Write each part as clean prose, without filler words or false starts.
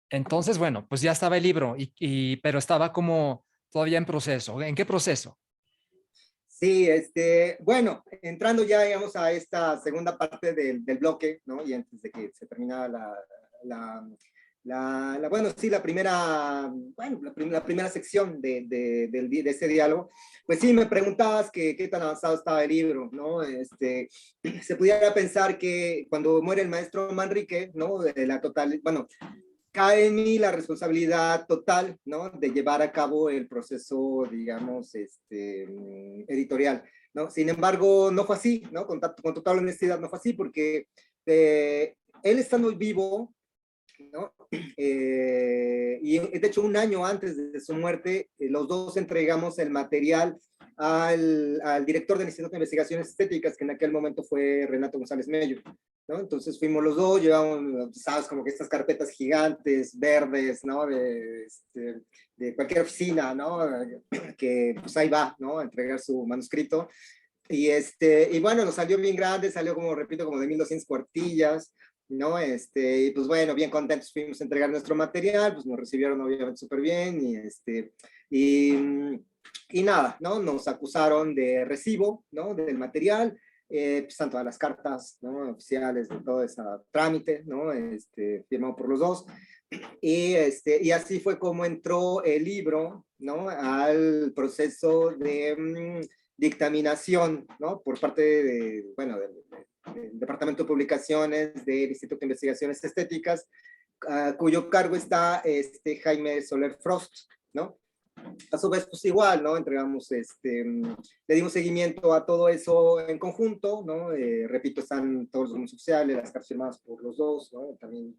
Entonces, bueno, pues ya estaba el libro, pero estaba como todavía en proceso. ¿En qué proceso? Sí, bueno, entrando ya, digamos, a esta segunda parte del bloque, ¿no? Y antes de que se terminara la, bueno, sí, la primera, bueno, la primera sección de ese diálogo, pues sí, me preguntabas qué tan avanzado estaba el libro, ¿no? Se pudiera pensar que cuando muere el maestro Manrique, ¿no? De la total, bueno, cae en mí la responsabilidad total, ¿no? De llevar a cabo el proceso, digamos, editorial, ¿no? Sin embargo, no fue así, ¿no? Con total honestidad, no fue así, porque él estando vivo, ¿no? Y de hecho, un año antes de su muerte, los dos entregamos el material al director del Instituto de Investigaciones Estéticas, que en aquel momento fue Renato González Mello, ¿no? Entonces fuimos los dos, llevamos, sabes, como que estas carpetas gigantes, verdes, ¿no? De cualquier oficina, ¿no? Que pues ahí va, ¿no? A entregar su manuscrito. Y bueno, nos salió bien grande, salió como, repito, como de 1200 cuartillas, ¿no? Y pues bueno, bien contentos fuimos a entregar nuestro material, pues nos recibieron obviamente súper bien, y, y nada, ¿no? Nos acusaron de recibo, ¿no? Del material, pues están todas las cartas, ¿no? Oficiales de todo ese trámite, ¿no? Firmado por los dos, y así fue como entró el libro, ¿no? Al proceso de dictaminación, ¿no? Por parte bueno, del Departamento de Publicaciones del Instituto de Investigaciones Estéticas, cuyo cargo está Jaime Soler Frost, ¿no? A su vez, pues igual, ¿no? Entregamos, le dimos seguimiento a todo eso en conjunto, ¿no? Repito, están todos los documentos oficiales, las cartas firmadas por los dos, ¿no? También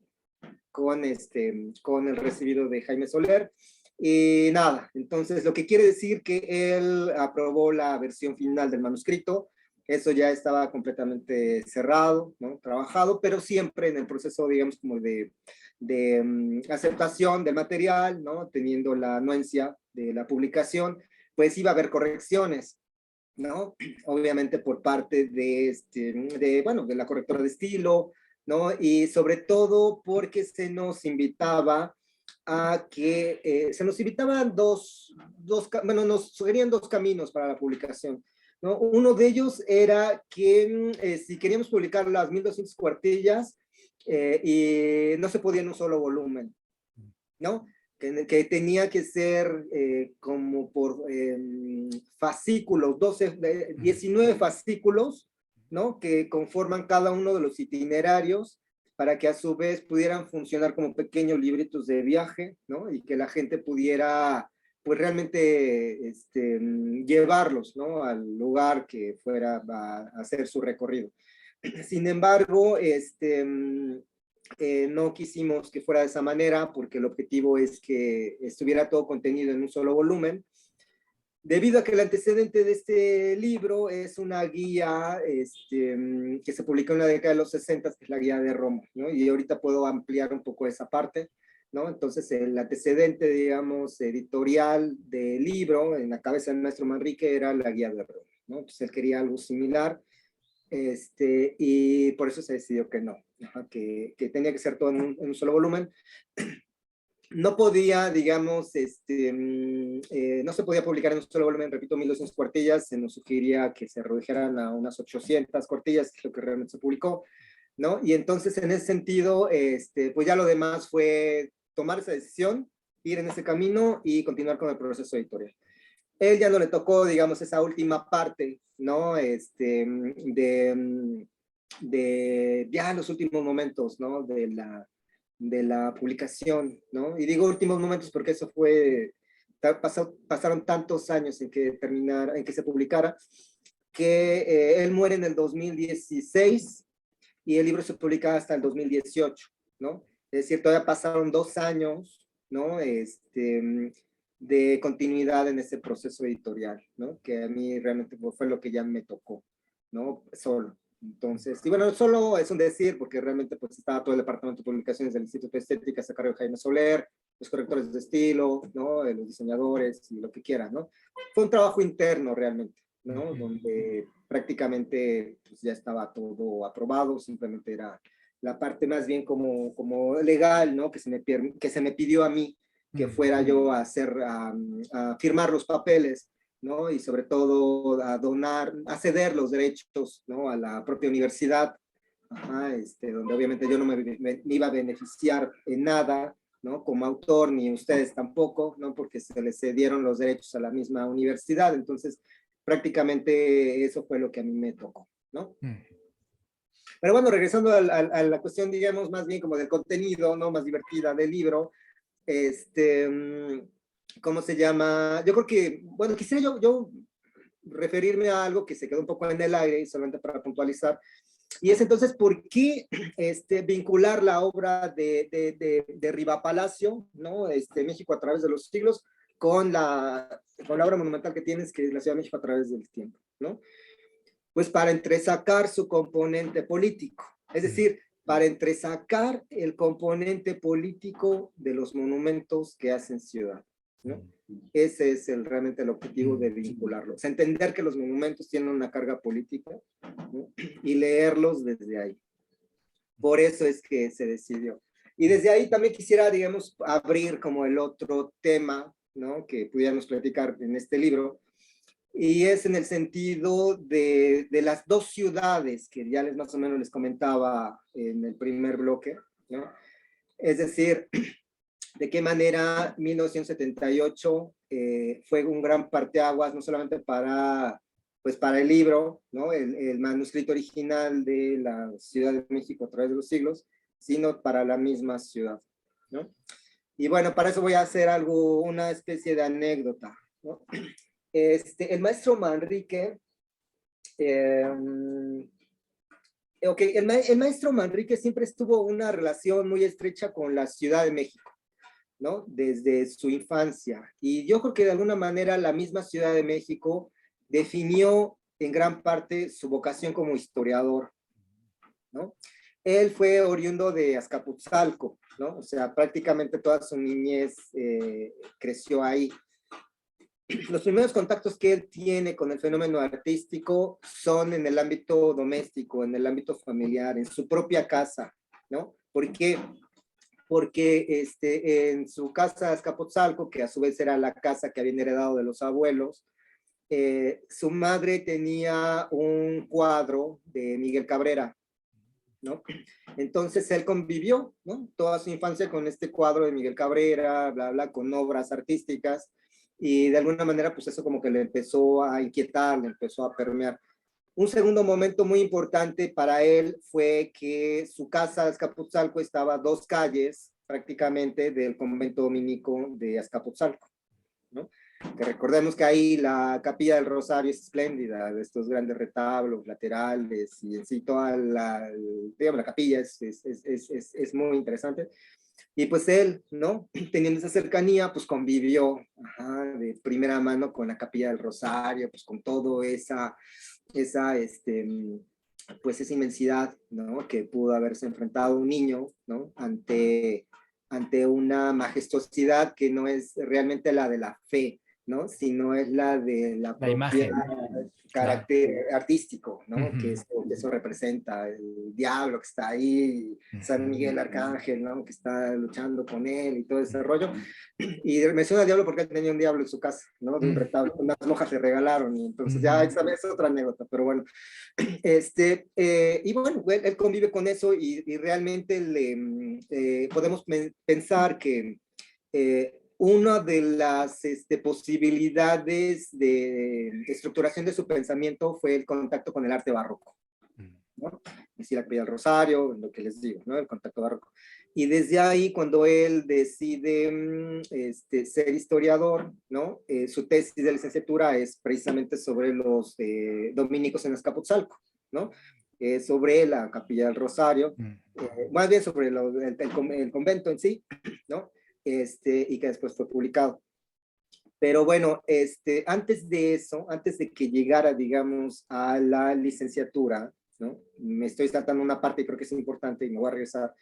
con el recibido de Jaime Soler. Y nada, entonces lo que quiere decir que él aprobó la versión final del manuscrito, eso ya estaba completamente cerrado, ¿no? Trabajado, pero siempre en el proceso, digamos, como de aceptación del material, ¿no? Teniendo la anuencia de la publicación, pues iba a haber correcciones, ¿no? Obviamente por parte bueno, de la correctora de estilo, ¿no? Y sobre todo porque se nos invitaba a que, se nos invitaban bueno, nos sugerían dos caminos para la publicación, ¿no? Uno de ellos era que si queríamos publicar las 1200 cuartillas, y no se podía en un solo volumen, ¿no? Que tenía que ser como por fascículos, 19 fascículos, ¿no? Que conforman cada uno de los itinerarios para que a su vez pudieran funcionar como pequeños libritos de viaje, ¿no? Y que la gente pudiera, pues realmente, llevarlos, ¿no? Al lugar que fuera a hacer su recorrido. Sin embargo, no quisimos que fuera de esa manera porque el objetivo es que estuviera todo contenido en un solo volumen, debido a que el antecedente de este libro es una guía que se publicó en la década de los 60, que es la guía de Roma, ¿no? Y ahorita puedo ampliar un poco esa parte, ¿no? Entonces el antecedente, digamos, editorial del libro en la cabeza del maestro Manrique era la guía de Roma, ¿no? Entonces él quería algo similar, y por eso se decidió que no, que tenía que ser todo en un solo volumen. No podía, digamos, no se podía publicar en un solo volumen, repito, 1200 cuartillas, se nos sugería que se redujeran a unas 800 cuartillas, que es lo que realmente se publicó, ¿no? Y entonces, en ese sentido, pues ya lo demás fue tomar esa decisión, ir en ese camino y continuar con el proceso editorial. Él ya no le tocó, digamos, esa última parte, ¿no? De ya los últimos momentos, ¿no? De la publicación, ¿no? Y digo últimos momentos porque eso fue, pasaron tantos años en que se publicara, que él muere en el 2016 y el libro se publica hasta el 2018, ¿no? Es decir, todavía pasaron 2 años, ¿no? De continuidad en ese proceso editorial, ¿no? Que a mí realmente fue lo que ya me tocó, ¿no? Solo. Entonces, y bueno, solo es un decir, porque realmente pues estaba todo el departamento de publicaciones del Instituto de Estética a cargo de Jaime Soler, los correctores de estilo, ¿no? Los diseñadores y lo que quieran, ¿no? Fue un trabajo interno realmente, ¿no? Donde prácticamente pues, ya estaba todo aprobado, simplemente era la parte más bien como legal, ¿no? Que se me pidió a mí que fuera yo a a firmar los papeles, ¿no? Y sobre todo a ceder los derechos, ¿no? A la propia universidad, ajá, donde obviamente yo no me iba a beneficiar en nada, ¿no? Como autor, ni ustedes tampoco, ¿no? Porque se les cedieron los derechos a la misma universidad. Entonces, prácticamente eso fue lo que a mí me tocó, ¿no? Pero bueno, regresando a la cuestión, digamos, más bien como del contenido, ¿no? Más divertida del libro, ¿cómo se llama? Yo creo que, bueno, quisiera yo referirme a algo que se quedó un poco en el aire, solamente para puntualizar, y es entonces, ¿por qué vincular la obra de Riva Palacio, ¿no? México a través de los siglos, con la obra monumental que tienes, que es la Ciudad de México a través del tiempo, ¿no? Pues para entresacar su componente político, es decir, para entresacar el componente político de los monumentos que hacen ciudad, ¿no? Ese es realmente el objetivo de vincularlos, entender que los monumentos tienen una carga política, ¿no? Y leerlos desde ahí. Por eso es que se decidió. Y desde ahí también quisiera, digamos, abrir como el otro tema, ¿no? Que pudiéramos platicar en este libro, y es en el sentido de las dos ciudades que ya más o menos les comentaba en el primer bloque, ¿no? Es decir, de qué manera 1978 fue un gran parteaguas, no solamente pues para el libro, ¿no? El manuscrito original de la Ciudad de México a través de los siglos, sino para la misma ciudad, ¿no? Y bueno, para eso voy a hacer una especie de anécdota, ¿no? El maestro Manrique, el maestro Manrique siempre estuvo una relación muy estrecha con la Ciudad de México, ¿no? Desde su infancia. Y yo creo que de alguna manera la misma Ciudad de México definió en gran parte su vocación como historiador, ¿no? Él fue oriundo de Azcapotzalco, ¿no? O sea, prácticamente toda su niñez creció ahí. Los primeros contactos que él tiene con el fenómeno artístico son en el ámbito doméstico, en el ámbito familiar, en su propia casa, ¿no? ¿Por qué? Porque en su casa Azcapotzalco, que a su vez era la casa que habían heredado de los abuelos, su madre tenía un cuadro de Miguel Cabrera, ¿no? Entonces él convivió, ¿no? Toda su infancia con este cuadro de Miguel Cabrera, bla, bla, con obras artísticas, y de alguna manera pues eso como que le empezó a inquietar, le empezó a permear. Un segundo momento muy importante para él fue que su casa de Azcapotzalco estaba a 2 calles prácticamente del convento dominico de Azcapotzalco, ¿no? Que recordemos que ahí la capilla del Rosario es espléndida, de estos grandes retablos laterales, y en sí toda digamos, la capilla es muy interesante. Y pues él, ¿no? Teniendo esa cercanía, pues convivió, ajá, de primera mano con la capilla del Rosario, pues con todo pues esa inmensidad, ¿no? Que pudo haberse enfrentado un niño, ¿no? Ante una majestuosidad que no es realmente la de la fe, ¿no? Sino es la de la La propia imagen, carácter artístico, ¿no? claro. Que eso representa, el diablo que está ahí, San Miguel Arcángel, ¿no? Que está luchando con él y todo ese rollo. Y menciona al diablo porque él tenía un diablo en su casa, ¿no? De un retablo, unas monjas le regalaron, y entonces ya esa es otra anécdota, pero bueno. Y bueno, él convive con eso, y realmente podemos pensar que una de las posibilidades de estructuración de su pensamiento fue el contacto con el arte barroco, ¿no? Es decir, la capilla del Rosario, lo que les digo, ¿no? El contacto barroco. Y desde ahí, cuando él decide ser historiador, ¿no? Su tesis de licenciatura es precisamente sobre los dominicos en Azcapotzalco, ¿no? Sobre la capilla del Rosario, más bien sobre el convento en sí, ¿no? Y que después fue publicado. Pero bueno, antes de eso, antes de que llegara, digamos, a la licenciatura, ¿no? Me estoy saltando una parte y creo que es importante y me voy a regresar.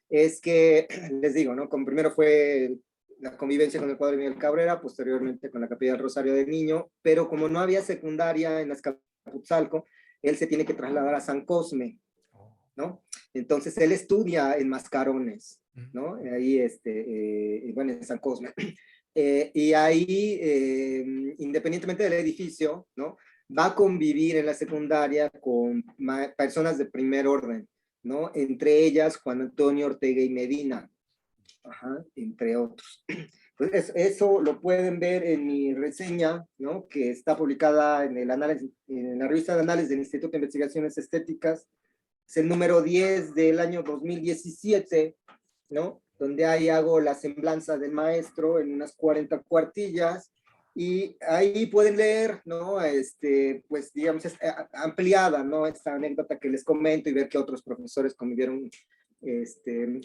Es que, les digo, ¿no? Como primero fue la convivencia con el cuadro de Miguel Cabrera, posteriormente con la capilla del Rosario de niño, pero como no había secundaria en Azcapotzalco, él se tiene que trasladar a San Cosme, ¿no? Entonces él estudia en Mascarones, ¿no? Ahí, bueno, en San Cosme. Y ahí, independientemente del edificio, ¿no? Va a convivir en la secundaria con personas de primer orden, ¿no? Entre ellas Juan Antonio Ortega y Medina, ajá, entre otros. Pues eso lo pueden ver en mi reseña, ¿no? Que está publicada en el análisis, en la revista de análisis del Instituto de Investigaciones Estéticas. Es el número 10 del año 2017, ¿no? Donde ahí hago la semblanza del maestro en unas 40 cuartillas, y ahí pueden leer, ¿no? Pues digamos, es ampliada, ¿no? Esta anécdota que les comento, y ver que otros profesores convivieron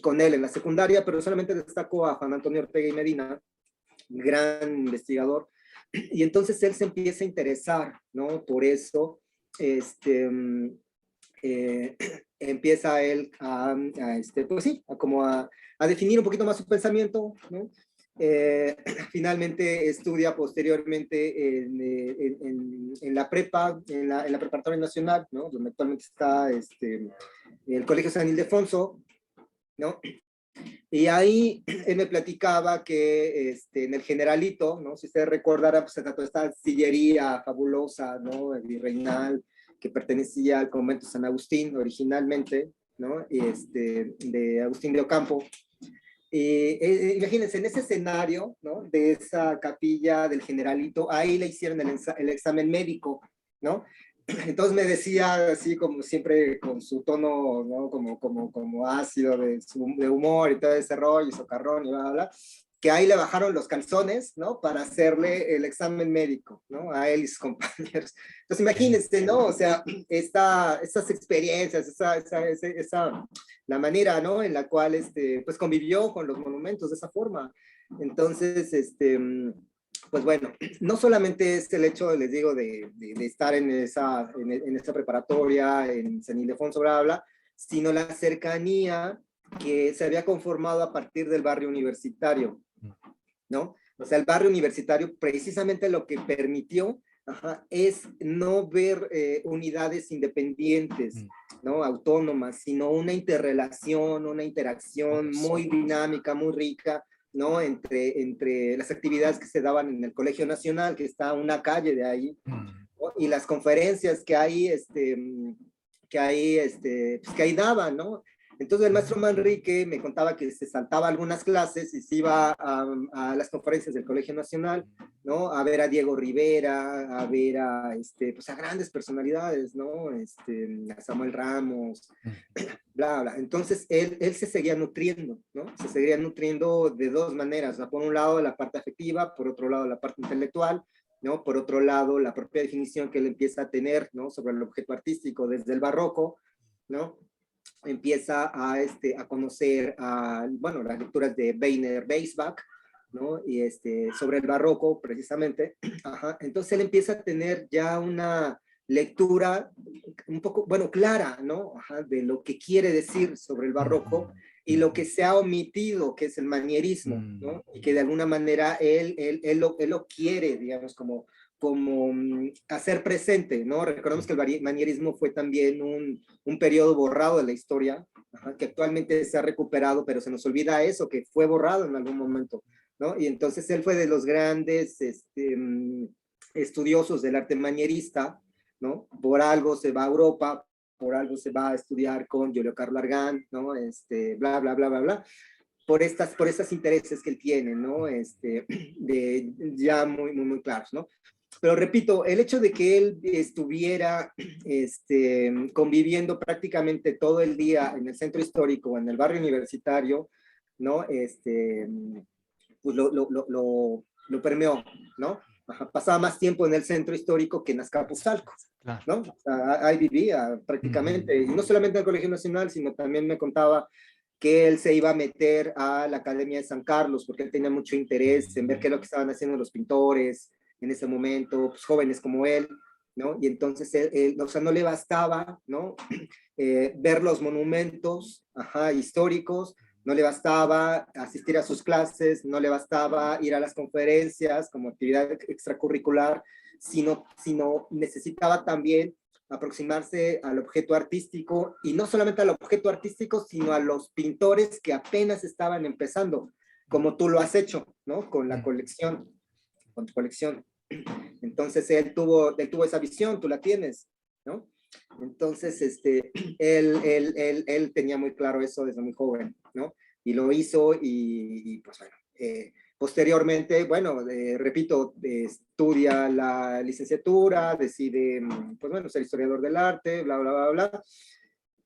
con él en la secundaria, pero solamente destaco a Juan Antonio Ortega y Medina, gran investigador, y entonces él se empieza a interesar, ¿no? Por eso, eh, empieza él pues sí, a definir un poquito más su pensamiento, ¿no? Finalmente estudia posteriormente en la prepa, en la preparatoria nacional, ¿no? Donde actualmente está el Colegio San Ildefonso, ¿no? Y ahí él me platicaba que en el Generalito, ¿no? Si ustedes recordarán, pues se trató de esta sillería fabulosa, ¿no? Virreinal, que pertenecía al convento San Agustín originalmente, ¿no? De Agustín de Ocampo. Imagínense, en ese escenario, ¿no? De esa capilla del Generalito, ahí le hicieron el examen médico, ¿no? Entonces me decía, así como siempre, con su tono, ¿no? Como ácido de humor y todo ese rollo, y socarrón y bla, bla, bla, que ahí le bajaron los calzones, ¿no? Para hacerle el examen médico, ¿no? A él y sus compañeros. Entonces imagínense, ¿no? O sea, estas experiencias, la manera, ¿no? En la cual, pues convivió con los monumentos de esa forma. Entonces, pues bueno, no solamente es el hecho, les digo, de estar en esa preparatoria, en San Ildefonso, bla, bla, bla, sino la cercanía que se había conformado a partir del barrio universitario, ¿no? O sea, el barrio universitario precisamente lo que permitió, ajá, es no ver unidades independientes, ¿no? Autónomas, sino una interrelación, una interacción muy dinámica, muy rica, ¿no? Entre las actividades que se daban en el Colegio Nacional, que está a una calle de ahí, ¿no? Y las conferencias pues, que ahí daban, ¿no? Entonces el maestro Manrique me contaba que se saltaba algunas clases y se iba a las conferencias del Colegio Nacional, ¿no? A ver a Diego Rivera, a ver pues a grandes personalidades, ¿no? A Samuel Ramos, bla, bla. Entonces él se seguía nutriendo, ¿no? Se seguía nutriendo de dos maneras, ¿no? Por un lado la parte afectiva, por otro lado la parte intelectual, ¿no? Por otro lado la propia definición que él empieza a tener, ¿no? Sobre el objeto artístico desde el barroco, ¿no? Empieza a conocer, bueno, las lecturas de Weiner Weisbach, ¿no? Y sobre el barroco, precisamente. Ajá. Entonces él empieza a tener ya una lectura un poco, bueno, clara, ¿no? Ajá, de lo que quiere decir sobre el barroco y lo que se ha omitido, que es el manierismo, ¿no? Y que de alguna manera él lo quiere, digamos, como hacer presente, ¿no? Recordemos que el manierismo fue también un periodo borrado de la historia, ajá, que actualmente se ha recuperado, pero se nos olvida eso, que fue borrado en algún momento, ¿no? Y entonces él fue de los grandes estudiosos del arte manierista, ¿no? Por algo se va a Europa, por algo se va a estudiar con Giulio Carlo Argan, ¿no? Bla, bla, bla, bla, bla, por estos intereses que él tiene, ¿no? Ya muy, muy, muy claros, ¿no? Pero repito, el hecho de que él estuviera conviviendo prácticamente todo el día en el centro histórico, en el barrio universitario, ¿no? Pues lo permeó, ¿no? Ajá, pasaba más tiempo en el centro histórico que en Azcapotzalco, ¿no? O sea, ahí vivía prácticamente, y no solamente en el Colegio Nacional, sino también me contaba que él se iba a meter a la Academia de San Carlos, porque él tenía mucho interés en ver qué es lo que estaban haciendo los pintores en ese momento, pues, jóvenes como él, ¿no? Y entonces o sea, no le bastaba, ¿no? Ver los monumentos, ajá, históricos, no le bastaba asistir a sus clases, no le bastaba ir a las conferencias como actividad extracurricular, sino necesitaba también aproximarse al objeto artístico, y no solamente al objeto artístico, sino a los pintores que apenas estaban empezando, como tú lo has hecho, ¿no? Con la colección, con tu colección. Entonces él tuvo esa visión, tú la tienes, ¿no? Entonces, él tenía muy claro eso desde muy joven, ¿no? Y lo hizo y pues bueno, posteriormente, bueno, repito, estudia la licenciatura, decide, pues bueno, ser historiador del arte, bla, bla, bla, bla.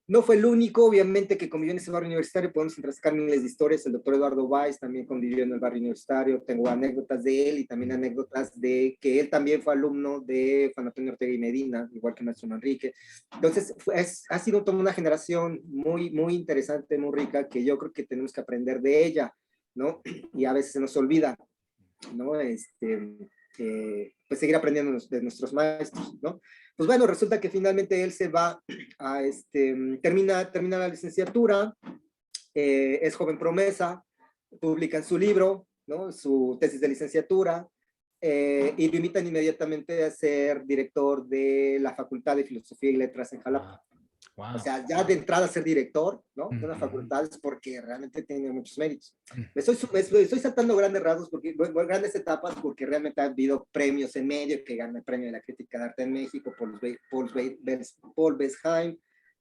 No fue el único, obviamente, que convivió en ese barrio universitario. Podemos entresacar miles de historias. El doctor Eduardo Weiss también convivió en el barrio universitario. Tengo anécdotas de él y también anécdotas de que él también fue alumno de Juan Antonio Ortega y Medina, igual que Maestro Manrique. Entonces, ha sido toda una generación muy, muy interesante, muy rica, que yo creo que tenemos que aprender de ella, ¿no? Y a veces se nos olvida, ¿no? Pues seguir aprendiendo de nuestros maestros, ¿no? Pues bueno, resulta que finalmente él se va a, termina la licenciatura, es joven promesa, publican su libro, ¿no? Su tesis de licenciatura, y lo invitan inmediatamente a ser director de la Facultad de Filosofía y Letras en Jalapa. Wow. O sea, ya de entrada ser director, ¿no? De una facultad es porque realmente tiene muchos méritos. Me estoy saltando grandes rasgos, grandes etapas, porque realmente ha habido premios en medio, que gana el premio de la crítica de arte en México, Paul Besheim,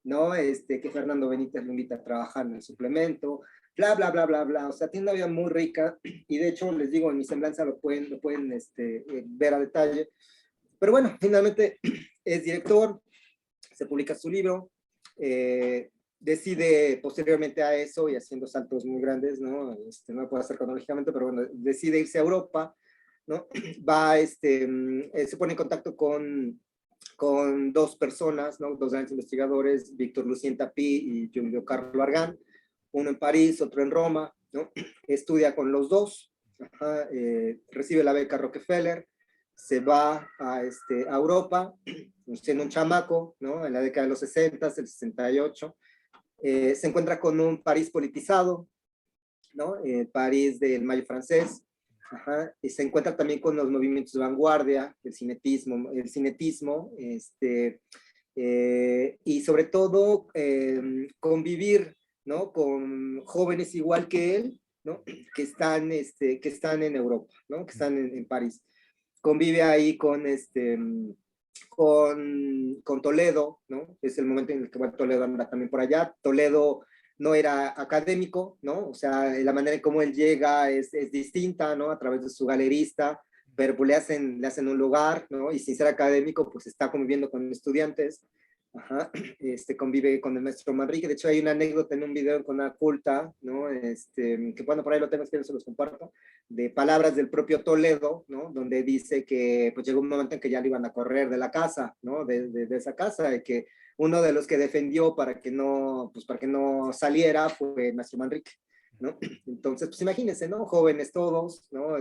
¿no? Que Fernando Benítez lo invita a trabajar en el suplemento, bla, bla, bla, bla, bla. O sea, tiene una vida muy rica, y de hecho, les digo, en mi semblanza lo pueden ver a detalle. Pero bueno, finalmente es director, se publica su libro, decide posteriormente a eso, y haciendo saltos muy grandes, ¿no? No lo puedo hacer cronológicamente, pero bueno, decide irse a Europa, ¿no? Va, se pone en contacto con dos personas, ¿no? Dos grandes investigadores, Víctor Lucien Tapie y Giulio Carlo Argan, uno en París, otro en Roma, ¿no? Estudia con los dos, recibe la beca Rockefeller, se va a Europa, siendo un chamaco, ¿no? En la década de los 60, el 68, se encuentra con un París politizado, ¿no? París del Mayo francés, ajá, y se encuentra también con los movimientos de vanguardia, el cinetismo, y sobre todo convivir, ¿no? Con jóvenes igual que él, ¿no? Que están en Europa, ¿no? Que están en París. Convive ahí con Toledo, ¿no? Es el momento en el que Toledo anda también por allá. Toledo no era académico, ¿no? O sea, la manera en cómo él llega es distinta, ¿no? A través de su galerista, pero pues le hacen un lugar, ¿no? Y sin ser académico, pues está conviviendo con estudiantes. Ajá, convive con el maestro Manrique. De hecho, hay una anécdota en un video con una culta, ¿no? Que bueno, por ahí lo tengo, que se los comparto, de palabras del propio Toledo, ¿no? Donde dice que pues llegó un momento en que ya lo iban a correr de la casa, ¿no? De esa casa, de que uno de los que defendió para que no saliera fue el maestro Manrique, ¿no? Entonces, pues imagínense, ¿no? Jóvenes todos, ¿no?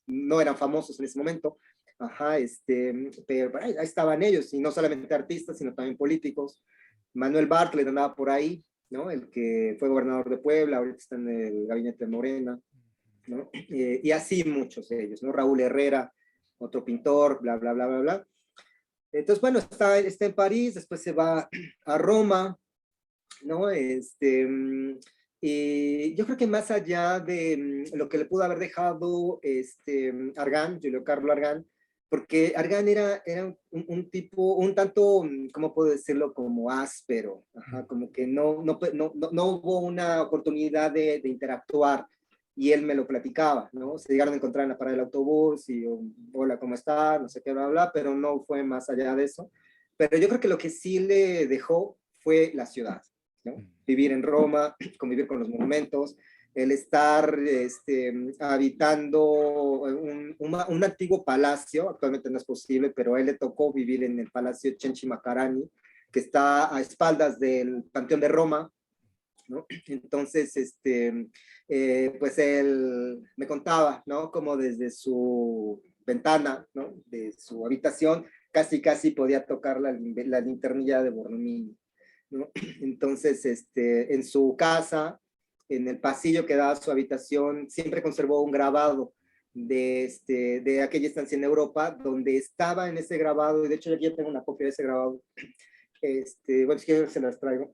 No eran famosos en ese momento, ajá, pero ahí estaban ellos, y no solamente artistas, sino también políticos. Manuel Bartlett andaba por ahí, ¿no? El que fue gobernador de Puebla, ahorita está en el gabinete de Morena, ¿no? Y así muchos de ellos, ¿no? Raúl Herrera, otro pintor, bla, bla, bla, bla, bla. Entonces, bueno, está en París, después se va a Roma, ¿no? Y yo creo que más allá de lo que le pudo haber dejado Argan, Giulio Carlo Argan, porque Argan era un tipo, un tanto, ¿cómo puedo decirlo? Como áspero, ajá, como que no hubo una oportunidad de interactuar, y él me lo platicaba, ¿no? Se llegaron a encontrar en la parada del autobús y, hola, ¿cómo está? No sé qué, bla, bla, pero no fue más allá de eso. Pero yo creo que lo que sí le dejó fue la ciudad, ¿no? Vivir en Roma, convivir con los monumentos, el estar habitando un antiguo palacio. Actualmente no es posible, pero a él le tocó vivir en el Palacio Cenci Macarani, que está a espaldas del Panteón de Roma, ¿no? Entonces, pues él me contaba, ¿no? Como desde su ventana, ¿no? De su habitación, casi, casi podía tocar la linternilla de Borromini, ¿no? Entonces, en su casa, en el pasillo que daba a su habitación, siempre conservó un grabado de aquella estancia en Europa, donde estaba en ese grabado, y de hecho aquí yo tengo una copia de ese grabado, bueno, es que se las traigo,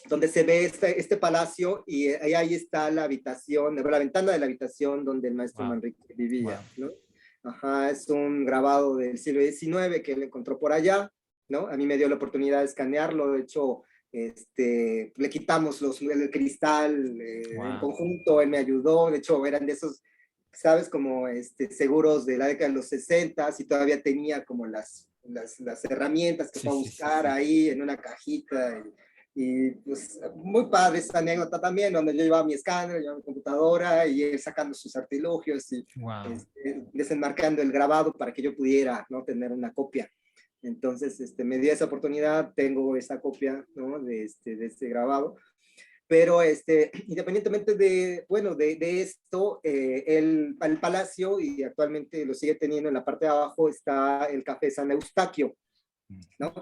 donde se ve este palacio y ahí está la habitación, la ventana de la habitación donde el maestro Wow, Manrique vivía, wow. ¿no? Ajá, es un grabado del siglo XIX que él encontró por allá, ¿no? A mí me dio la oportunidad de escanearlo, de hecho, le quitamos el cristal en Wow. conjunto, él me ayudó, de hecho eran de esos, ¿sabes? Como seguros de la década de los 60 y todavía tenía como las herramientas que Sí, fue a sí, sí, buscar sí. ahí en una cajita. Y pues muy padre esta anécdota también, donde yo llevaba mi escáner, llevaba mi computadora y él sacando sus artilugios y Wow. desenmarcando el grabado para que yo pudiera, ¿no?, tener una copia. Entonces, me dio esa oportunidad, tengo esa copia, ¿no?, de este grabado. Pero independientemente de, bueno, de esto, el palacio, y actualmente lo sigue teniendo en la parte de abajo, está el Café San Eustaquio, ¿no?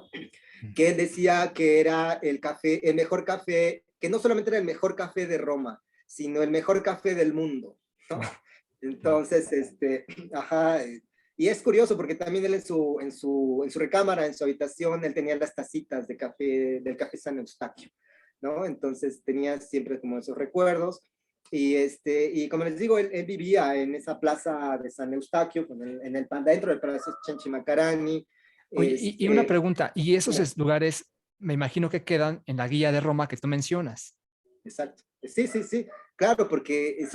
Que él decía que era el café, el mejor café, que no solamente era el mejor café de Roma, sino el mejor café del mundo, ¿no? Wow. Wow. Entonces, ajá, y es curioso porque también él en su recámara, en su habitación, él tenía las tacitas de café, del Café San Eustaquio, ¿no? Entonces tenía siempre como esos recuerdos. Y como les digo, él vivía en esa plaza de San Eustaquio, dentro del Palacio Chanchimacarani. Oye, y una pregunta, ¿y esos Mira, lugares me imagino que quedan en la guía de Roma que tú mencionas? exacto. Sí, sí, sí, claro, porque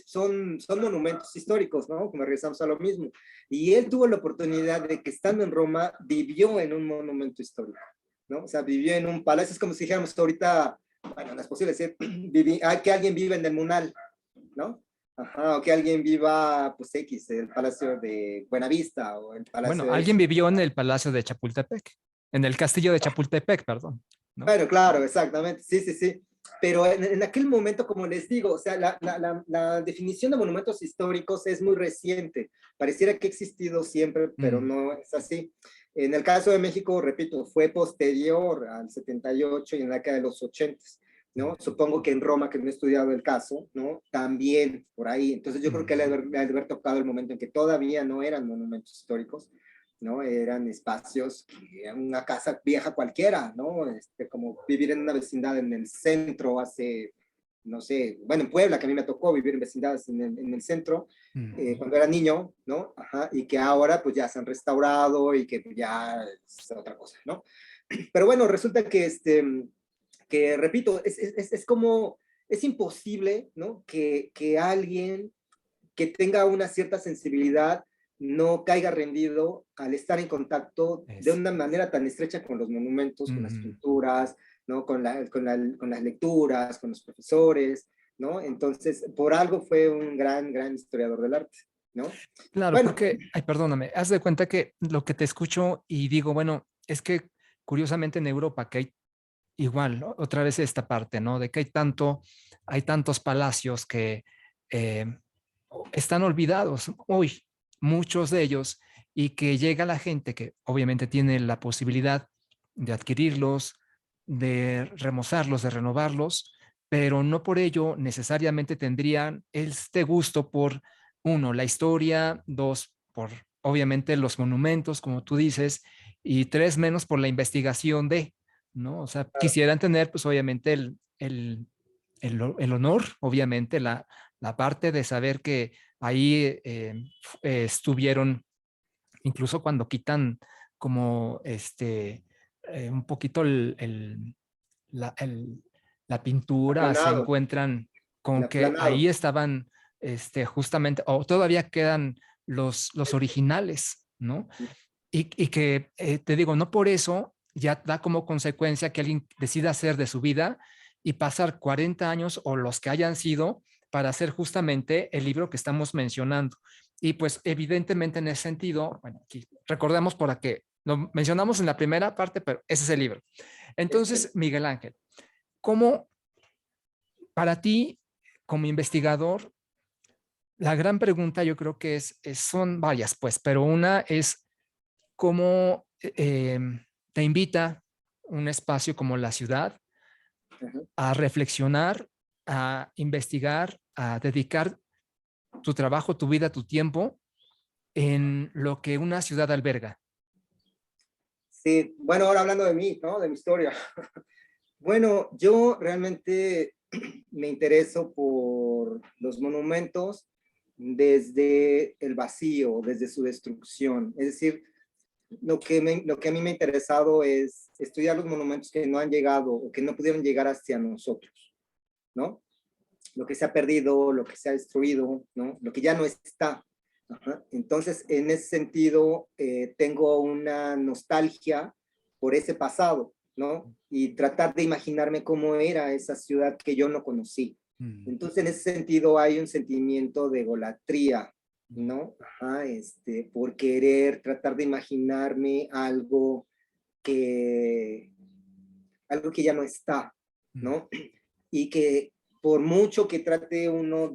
son monumentos históricos, ¿no? Como regresamos a lo mismo. Y él tuvo la oportunidad de que estando en Roma vivió en un monumento histórico, ¿no? O sea, vivió en un palacio, es como si dijéramos ahorita, bueno, no es posible decir que alguien vive en el Munal, ¿no? Ajá, o que alguien viva, pues X, el Palacio de Buenavista o el Bueno, Palacio de... alguien vivió en el Palacio de Chapultepec, en el castillo de Chapultepec, perdón, ¿no? Bueno, claro, exactamente, sí, sí, sí. Pero en aquel momento, como les digo, o sea, la definición de monumentos históricos es muy reciente. Pareciera que ha existido siempre, pero Mm, no es así. En el caso de México, repito, fue posterior al 78 y en la década de los 80, ¿no? mm, Supongo que en Roma, que no he estudiado el caso, ¿no? También por ahí. Entonces yo creo que le mm. ha de haber tocado el momento en que todavía no eran monumentos históricos, ¿no? Eran espacios, una casa vieja cualquiera, ¿no? Como vivir en una vecindad en el centro hace, no sé, bueno, en Puebla, que a mí me tocó vivir en vecindades en el centro, Mm. cuando era niño, ¿no? Ajá, y que ahora pues ya se han restaurado y que ya es otra cosa, ¿no? Pero bueno, resulta que repito, es como, es imposible, ¿no? Que alguien que tenga una cierta sensibilidad no caiga rendido al estar en contacto de Eso. una manera tan estrecha con los monumentos, con las Ujú. pinturas, ¿no? Con las lecturas, con los profesores, ¿no? Entonces, por algo fue un gran historiador del arte, ¿no? Claro, Bueno, porque, ay, perdóname, haz de cuenta que lo que te escucho y digo, bueno, es que curiosamente en Europa, que hay igual, ¿no? Otra vez esta parte, ¿no? De que hay tantos palacios que eh, están olvidados hoy, muchos de ellos, y que llega la gente que obviamente tiene la posibilidad de adquirirlos, de remozarlos, de renovarlos, pero no por ello necesariamente tendrían este gusto por, uno, la historia, dos, por obviamente los monumentos, como tú dices, y tres, menos por la investigación de, ¿no? O sea, quisieran tener, pues obviamente, el honor, obviamente, la parte de saber que ahí estuvieron, incluso cuando quitan como un poquito la, el- la pintura, se aplanado, encuentran el con que ahí aplanado. estaban justamente, o todavía quedan los originales, ¿no? Y que, te digo, no por eso ya da como consecuencia que alguien decida hacer de su vida y pasar 40 años o los que hayan sido para hacer justamente el libro que estamos mencionando. Y pues evidentemente en ese sentido, bueno, aquí recordemos por aquí, lo mencionamos en la primera parte, pero ese es el libro. Entonces, Miguel Ángel, ¿cómo para ti como investigador, la gran pregunta yo creo que son varias, pues, pero una es cómo te invita un espacio como la ciudad Ajá. a reflexionar, a investigar, a dedicar tu trabajo, tu vida, tu tiempo en lo que una ciudad alberga. Sí, bueno, ahora hablando de mí, ¿no? De mi historia. Bueno, yo realmente me intereso por los monumentos desde el vacío, desde su destrucción. Es decir, lo que a mí me ha interesado es estudiar los monumentos que no han llegado o que no pudieron llegar hacia nosotros, ¿no? Lo que se ha perdido, lo que se ha destruido, ¿no? Lo que ya no está. Ajá. Entonces, en ese sentido, tengo una nostalgia por ese pasado, ¿no? Y tratar de imaginarme cómo era esa ciudad que yo no conocí. Entonces, en ese sentido, hay un sentimiento de egolatría, ¿no? Ajá, por querer tratar de imaginarme algo que ya no está, ¿no? Y que por mucho que trate uno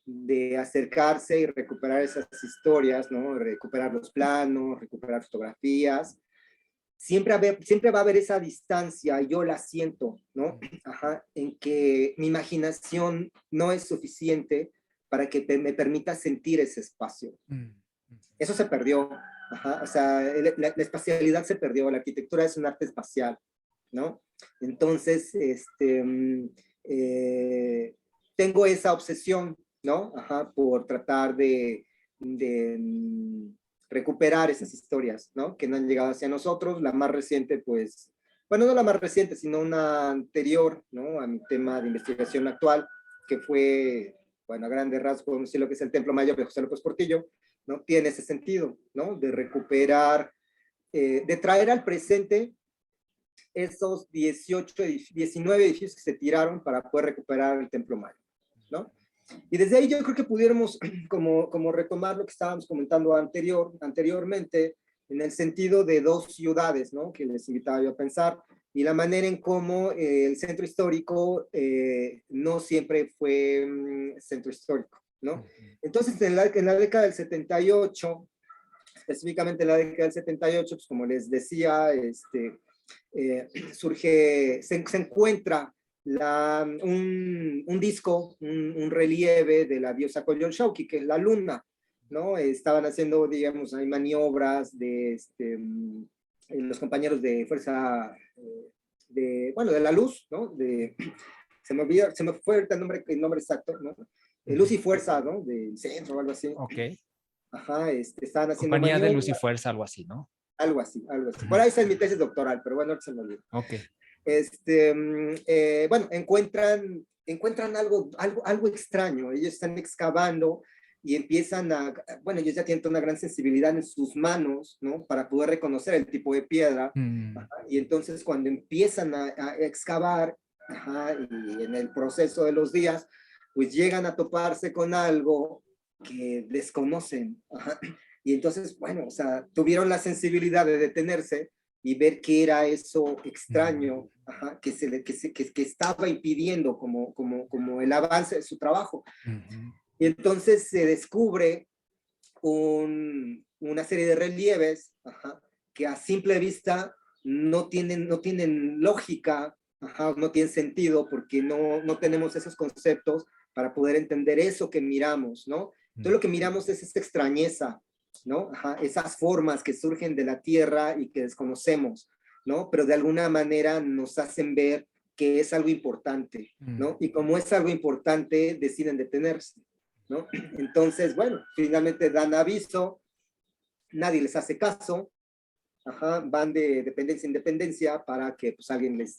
de acercarse y recuperar esas historias, ¿no? Recuperar los planos, recuperar fotografías, siempre va a haber esa distancia, yo la siento, ¿no? Ajá, en que mi imaginación no es suficiente para que me permita sentir ese espacio. Eso se perdió, ajá, o sea, la espacialidad se perdió, la arquitectura es un arte espacial, ¿no? Entonces, eh, tengo esa obsesión, ¿no? Ajá, por tratar de recuperar esas historias, ¿no? Que no han llegado hacia nosotros. La más reciente, pues, bueno, no la más reciente, sino una anterior, ¿no? A mi tema de investigación actual, que fue, bueno, a grandes rasgos, podemos decir lo que es el Templo Mayor de José López Portillo, ¿no? Tiene ese sentido, ¿no? De recuperar, de traer al presente esos 19 edificios que se tiraron para poder recuperar el Templo Mayor, ¿no? Y desde ahí yo creo que pudiéramos como retomar lo que estábamos comentando anteriormente, en el sentido de dos ciudades, ¿no? Que les invitaba yo a pensar, y la manera en cómo el centro histórico no siempre fue centro histórico, ¿no? Entonces, en la década del 78, específicamente en la década del 78, pues como les decía, se encuentra un disco, un relieve de la diosa Coyolxauhqui, que es la luna, ¿no? Estaban haciendo, digamos, hay maniobras de los compañeros de fuerza, bueno, de la luz, ¿no? Se me fue el nombre exacto, ¿no? Luz y fuerza, ¿no? Del centro o algo así. Ok. Ajá, estaban haciendo Compañía de Luz y maniobras. Fuerza, algo así, ¿no? Algo así, algo así. Por ahí está en mi tesis doctoral, pero bueno, se me olvidó. Ok. Bueno, encuentran algo extraño. Ellos están excavando y empiezan bueno, ellos ya tienen una gran sensibilidad en sus manos, ¿no? Para poder reconocer el tipo de piedra. Y entonces cuando empiezan a excavar, ajá, y en el proceso de los días, pues llegan a toparse con algo que desconocen. Ajá. Y entonces, bueno, o sea, tuvieron la sensibilidad de detenerse y ver qué era eso extraño, ajá, que estaba impidiendo como el avance de su trabajo. Y entonces se descubre una serie de relieves, ajá, que a simple vista no tienen lógica, ajá, no tienen sentido, porque no tenemos esos conceptos para poder entender eso que miramos, ¿no? Entonces lo que miramos es esa extrañeza, ¿no? Ajá, esas formas que surgen de la tierra y que desconocemos, ¿no? Pero de alguna manera nos hacen ver que es algo importante, ¿no? Y como es algo importante, deciden detenerse, ¿no? Entonces, bueno, finalmente dan aviso, nadie les hace caso, ajá, van de dependencia en dependencia para que pues alguien les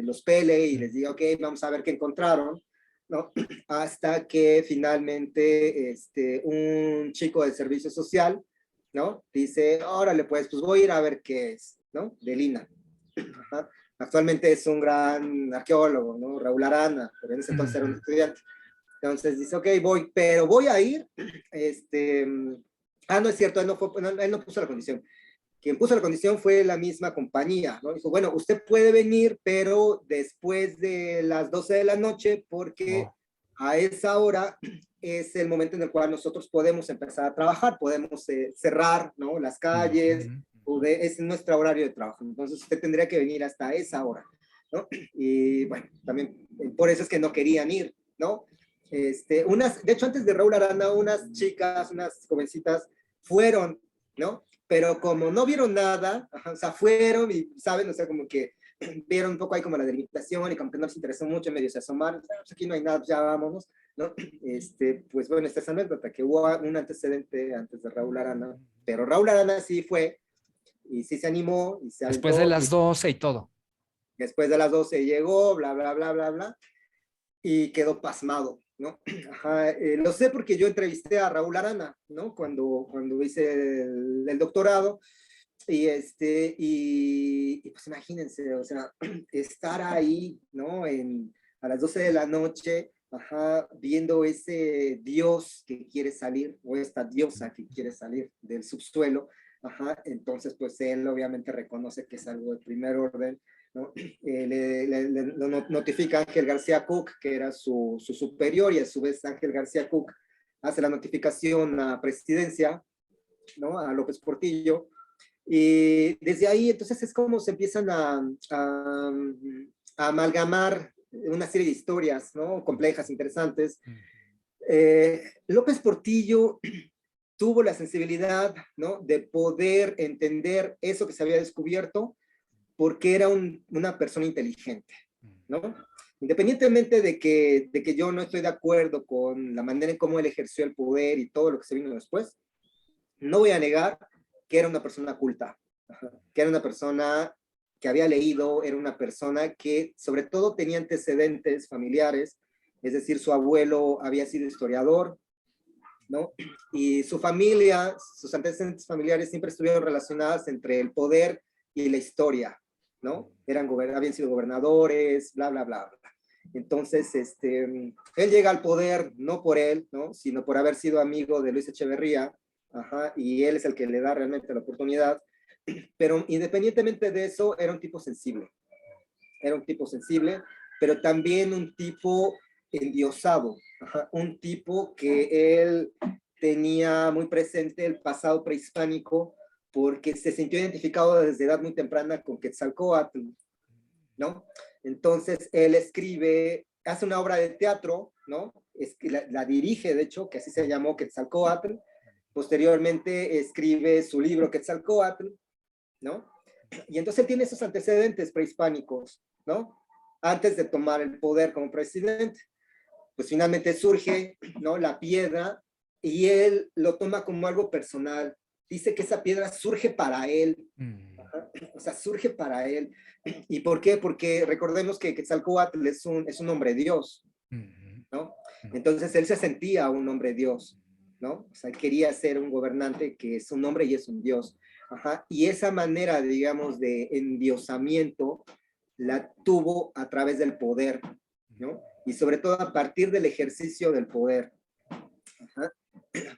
los pele y les diga, ok, vamos a ver qué encontraron, ¿no? Hasta que finalmente un chico del servicio social, ¿no? Dice, órale, pues voy a ir a ver qué es, ¿no? De Lina. Ajá. Actualmente es un gran arqueólogo, ¿no? Raúl Arana, pero en ese entonces era un estudiante. Entonces dice, ok, voy, pero voy a ir, no es cierto, él no puso la condición. Quien puso la condición fue la misma compañía, ¿no? Dijo, bueno, usted puede venir, pero después de las 12 de la noche, porque a esa hora es el momento en el cual nosotros podemos empezar a trabajar, podemos cerrar, ¿no? Las calles, es nuestro horario de trabajo. Entonces usted tendría que venir hasta esa hora, ¿no? Y bueno, también por eso es que no querían ir, ¿no? De hecho, antes de Raúl Arana, unas chicas, unas jovencitas fueron, ¿no? Pero como no vieron nada, o sea, fueron y, ¿saben? O sea, como que vieron un poco ahí como la delimitación y como que no les interesó mucho, medio se asomaron, pues aquí no hay nada, pues ya vámonos, ¿no? Pues bueno, esta es anécdota, que hubo un antecedente antes de Raúl Arana, pero Raúl Arana sí fue, y sí se animó, y se Después de aventó, las y 12 y todo. después de las 12 llegó, bla, bla, bla, bla, bla, y quedó pasmado, ¿no? Ajá, lo sé porque yo entrevisté a Raúl Arana, ¿no? Cuando hice el doctorado, y pues imagínense, o sea, estar ahí, ¿no? A las 12 de la noche, ajá, viendo ese dios que quiere salir, o esta diosa que quiere salir del subsuelo, ajá, entonces pues él obviamente reconoce que es algo de primer orden, ¿no? Lo notifica Ángel García Cook, que era su superior, y a su vez Ángel García Cook hace la notificación a presidencia, ¿no? A López Portillo, y desde ahí entonces es como se empiezan a amalgamar una serie de historias, ¿no? Complejas, interesantes. López Portillo tuvo la sensibilidad, ¿no? De poder entender eso que se había descubierto porque era una persona inteligente, ¿no? Independientemente de que yo no estoy de acuerdo con la manera en cómo él ejerció el poder y todo lo que se vino después, no voy a negar que era una persona culta, que era una persona que había leído, era una persona que sobre todo tenía antecedentes familiares, es decir, su abuelo había sido historiador, ¿no? Y su familia, sus antecedentes familiares siempre estuvieron relacionadas entre el poder y la historia, ¿no? Habían sido gobernadores, bla, bla, bla, bla. Entonces, él llega al poder no por él, ¿no? Sino por haber sido amigo de Luis Echeverría, ajá, y él es el que le da realmente la oportunidad. Pero independientemente de eso, era un tipo sensible, pero también un tipo endiosado, ajá, un tipo que él tenía muy presente el pasado prehispánico porque se sintió identificado desde edad muy temprana con Quetzalcóatl, ¿no? Entonces él hace una obra de teatro, ¿no? Es que la dirige, de hecho, que así se llamó Quetzalcóatl. Posteriormente escribe su libro Quetzalcóatl, ¿no? Y entonces él tiene esos antecedentes prehispánicos, ¿no? Antes de tomar el poder como presidente. Pues finalmente surge, ¿no? La piedra, y él lo toma como algo personal. Dice que esa piedra surge para él. O sea, surge para él. ¿Y por qué? Porque recordemos que Quetzalcóatl es un hombre Dios, ¿no? Entonces él se sentía un hombre Dios, ¿no? O sea, quería ser un gobernante que es un hombre y es un Dios. Ajá. Y esa manera, digamos, de endiosamiento la tuvo a través del poder, ¿no? Y sobre todo a partir del ejercicio del poder. Ajá.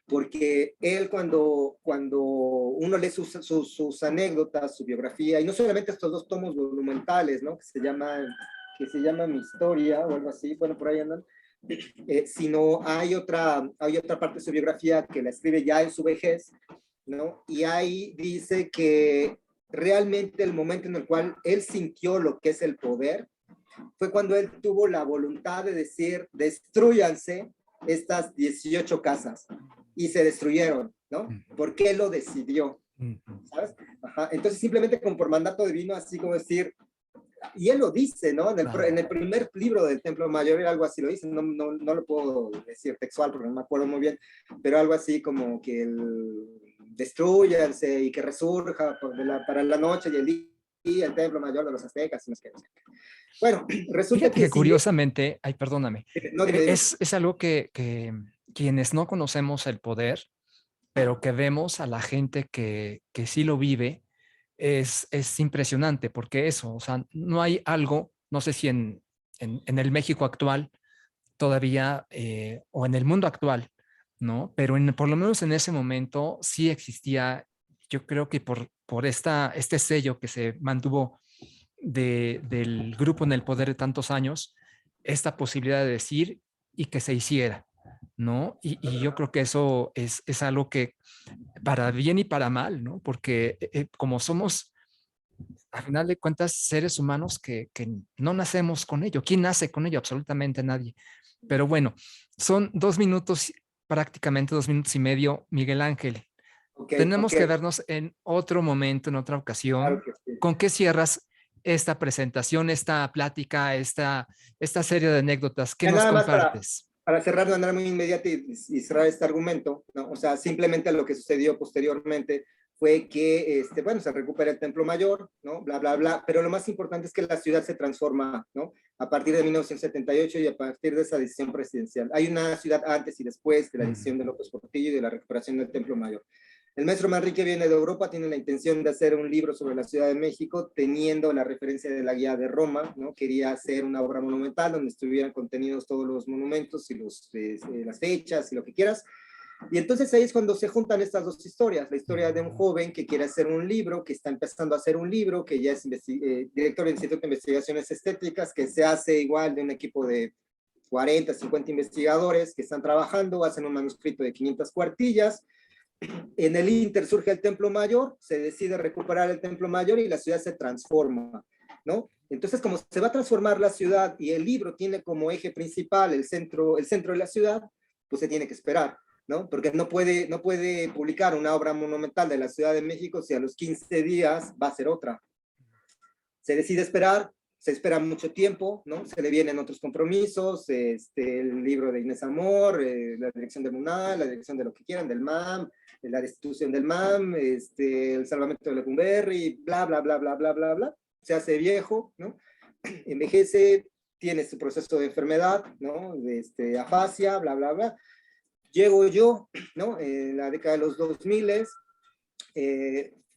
Porque él cuando uno lee sus anécdotas, su biografía, y no solamente estos dos tomos monumentales, ¿no? Que se llama Mi Historia o algo así, bueno, por ahí andan, sino hay otra parte de su biografía que la escribe ya en su vejez, ¿no? Y ahí dice que realmente el momento en el cual él sintió lo que es el poder fue cuando él tuvo la voluntad de decir, destruyanse estas 18 casas, y se destruyeron, ¿no? Porque él lo decidió, ¿sabes? Ajá. Entonces simplemente como por mandato divino, así como decir, y él lo dice, ¿no? En el primer libro del Templo Mayor, algo así lo dice, no lo puedo decir textual porque no me acuerdo muy bien, pero algo así como que destruyanse y que resurja para la noche y el día el Templo Mayor de los aztecas. No sé. Bueno, resulta Fíjate que que sí, curiosamente, ay, perdóname, no, dime. es algo que quienes no conocemos el poder, pero que vemos a la gente que sí lo vive, es impresionante, porque eso, o sea, no hay algo, no sé si en el México actual todavía, o en el mundo actual, ¿no? Pero por lo menos en ese momento sí existía, yo creo que por este sello que se mantuvo del grupo en el poder de tantos años, esta posibilidad de decir y que se hiciera, ¿no? Y yo creo que eso es algo que para bien y para mal, ¿no? Porque como somos a final de cuentas, seres humanos que no nacemos con ello. ¿Quién nace con ello? Absolutamente nadie. Pero bueno, son 2 minutos, prácticamente 2 minutos y medio, Miguel Ángel. Ok, Tenemos ok, que vernos en otro momento, en otra claro ocasión. que sí. ¿Con qué cierras esta presentación, esta plática, esta serie de anécdotas? ¿Qué Ya nos nada más compartes? para cerrar de manera muy inmediata y cerrar este argumento, ¿no? O sea, simplemente lo que sucedió posteriormente fue que, bueno, se recupera el Templo Mayor, ¿no? Bla, bla, bla, pero lo más importante es que la ciudad se transforma, ¿no? A partir de 1978 y a partir de esa decisión presidencial. Hay una ciudad antes y después de la decisión de López Portillo y de la recuperación del Templo Mayor. El maestro Manrique viene de Europa, tiene la intención de hacer un libro sobre la Ciudad de México, teniendo la referencia de la guía de Roma, ¿no? Quería hacer una obra monumental donde estuvieran contenidos todos los monumentos y las fechas y lo que quieras. Y entonces ahí es cuando se juntan estas dos historias, la historia de un joven que quiere hacer un libro, que está empezando a hacer un libro, que ya es director del Instituto de Investigaciones Estéticas, que se hace igual de un equipo de 40, 50 investigadores que están trabajando, hacen un manuscrito de 500 cuartillas. En el Inter surge el Templo Mayor, se decide recuperar el Templo Mayor y la ciudad se transforma, ¿no? Entonces, como se va a transformar la ciudad y el libro tiene como eje principal el centro de la ciudad, pues se tiene que esperar, ¿no? Porque no puede publicar una obra monumental de la Ciudad de México si a los 15 días va a ser otra. Se decide esperar, se espera mucho tiempo, ¿no? Se le vienen otros compromisos, el libro de Inés Amor, la dirección del MUNAL, la dirección de lo que quieran, del MAM, la destitución del MAM, el salvamento de Lecumberri, bla, bla, bla, bla, bla, bla, bla. Se hace viejo, ¿no? Envejece, tiene su proceso de enfermedad, ¿no? De afasia, bla, bla, bla. Llego yo, ¿no? En la década de los 2000,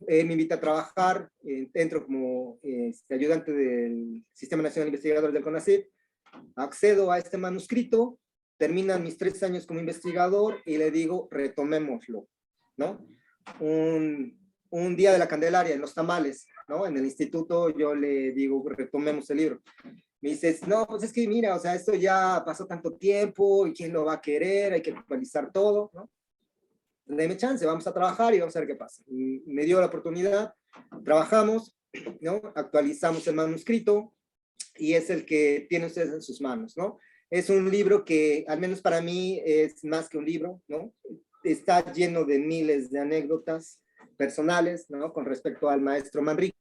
él me invita a trabajar, entro como ayudante del Sistema Nacional de Investigadores del CONACYT, accedo a este manuscrito, terminan mis 3 años como investigador y le digo, retomémoslo, ¿no? Un día de la Candelaria, en los tamales, ¿no? En el instituto yo le digo, retomemos el libro. Me dices, no, pues es que mira, o sea, esto ya pasó tanto tiempo y quién lo va a querer, hay que actualizar todo, ¿no? Deme chance, vamos a trabajar y vamos a ver qué pasa. Y me dio la oportunidad, trabajamos, ¿no? Actualizamos el manuscrito y es el que tiene ustedes en sus manos, ¿no? Es un libro que, al menos para mí, es más que un libro, ¿no? Está lleno de miles de anécdotas personales, ¿no? Con respecto al maestro Manrique.